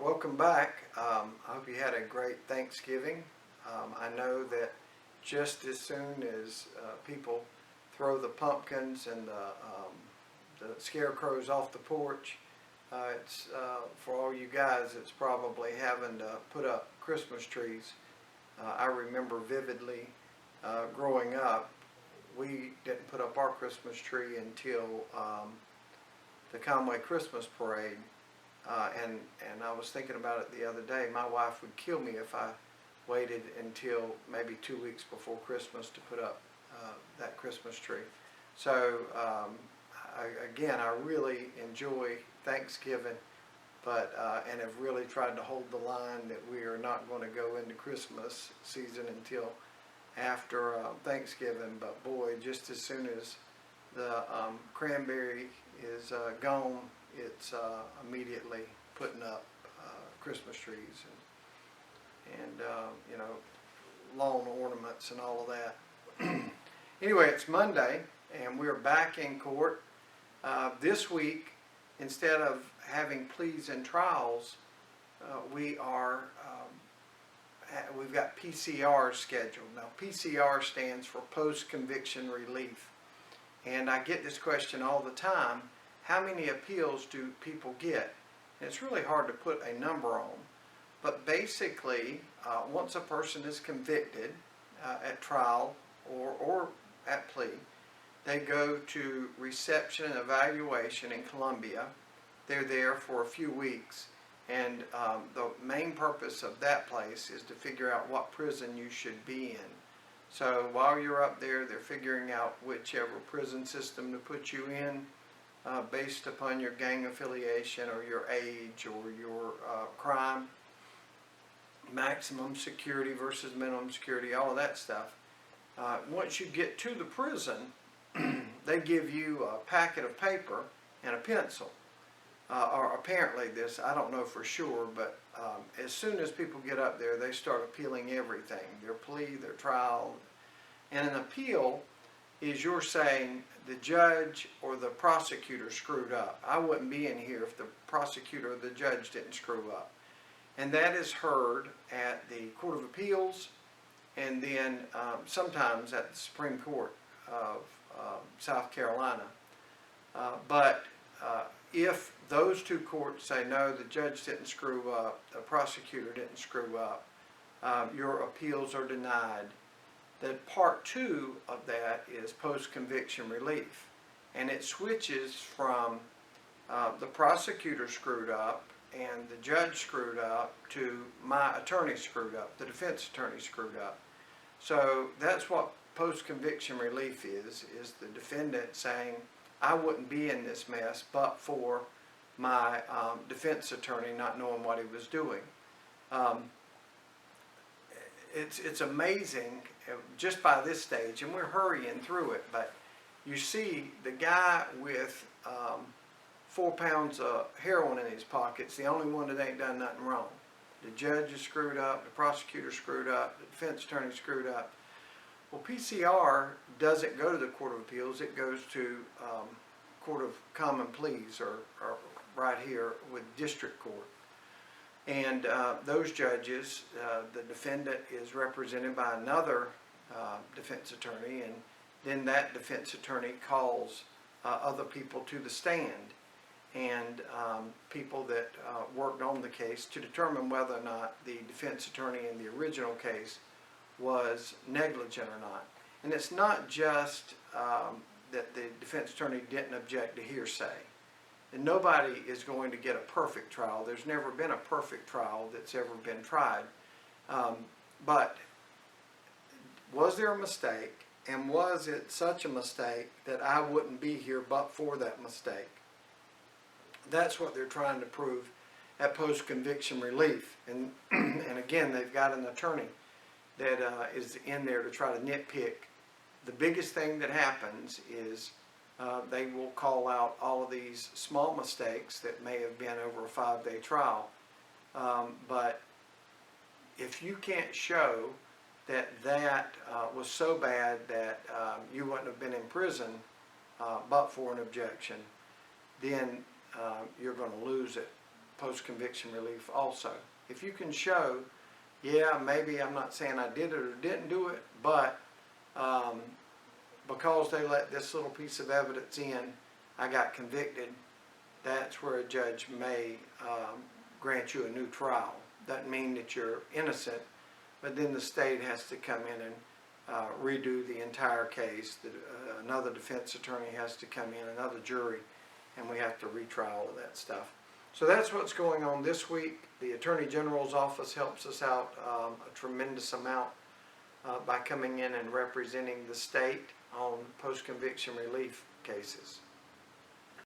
Welcome back. I hope you had a great Thanksgiving. I know that just as soon as people throw the pumpkins and the scarecrows off the porch, it's for all you guys, it's probably having to put up Christmas trees. I remember vividly growing up, we didn't put up our Christmas tree until the Conway Christmas Parade. And I was thinking about it the other day. My wife would kill me if I waited until maybe 2 weeks before Christmas to put up that Christmas tree. So again, I really enjoy Thanksgiving, but and have really tried to hold the line that we are not going to go into Christmas season until after Thanksgiving. But boy, just as soon as the cranberry is gone, it's immediately putting up Christmas trees and you know, lawn ornaments and all of that. Anyway, it's Monday and we're back in court. This week, instead of having pleas and trials, we've got PCR scheduled. Now, PCR stands for post-conviction relief. And I get this question all the time: how many appeals do people get? And it's really hard to put a number on. But basically, once a person is convicted at trial or at plea, they go to reception and evaluation in Columbia. They're there for a few weeks. And the main purpose of that place is to figure out what prison you should be in. So while you're up there, they're figuring out whichever prison system to put you in based upon your gang affiliation or your age or your crime, maximum security versus minimum security, all of that stuff. Once you get to the prison, they give you a packet of paper and a pencil. Or apparently this, I don't know for sure, but as soon as people get up there, they start appealing everything: their plea, their trial. And an appeal is you're saying the judge or the prosecutor screwed up. I wouldn't be in here if the prosecutor or the judge didn't screw up. And that is heard at the Court of Appeals and then sometimes at the Supreme Court of South Carolina. But if those two courts say, no, the judge didn't screw up, the prosecutor didn't screw up, your appeals are denied. Then part two of that is post-conviction relief. And it switches from the prosecutor screwed up and the judge screwed up to my attorney screwed up, the defense attorney screwed up. So that's what post-conviction relief is the defendant saying, I wouldn't be in this mess but for my defense attorney not knowing what he was doing. It's amazing just by this stage, and we're hurrying through it, but you see the guy with 4 pounds of heroin in his pockets, the only one that ain't done nothing wrong. The judge is screwed up, the prosecutor screwed up, the defense attorney screwed up. Well, PCR doesn't go to the Court of Appeals, it goes to Court of Common Pleas, or right here with District Court. And those judges, the defendant is represented by another defense attorney, and then that defense attorney calls other people to the stand and people that worked on the case to determine whether or not the defense attorney in the original case was negligent or not. And it's not just that the defense attorney didn't object to hearsay. And nobody is going to get a perfect trial. There's never been a perfect trial that's ever been tried. But was there a mistake, and was it such a mistake that I wouldn't be here but for that mistake? That's what they're trying to prove at post-conviction relief. And again, they've got an attorney that is in there to try to nitpick. The biggest thing that happens is they will call out all of these small mistakes that may have been over a 5-day trial. But if you can't show that was so bad that you wouldn't have been in prison but for an objection, then you're going to lose it. post-conviction relief also. If you can show, yeah, maybe I'm not saying I did it or didn't do it, but because they let this little piece of evidence in, I got convicted, that's where a judge may grant you a new trial. Doesn't mean that you're innocent, but then the state has to come in and redo the entire case. Another defense attorney has to come in, another jury, and we have to retry all of that stuff. So that's what's going on this week. The Attorney General's office helps us out a tremendous amount by coming in and representing the state on post-conviction relief cases.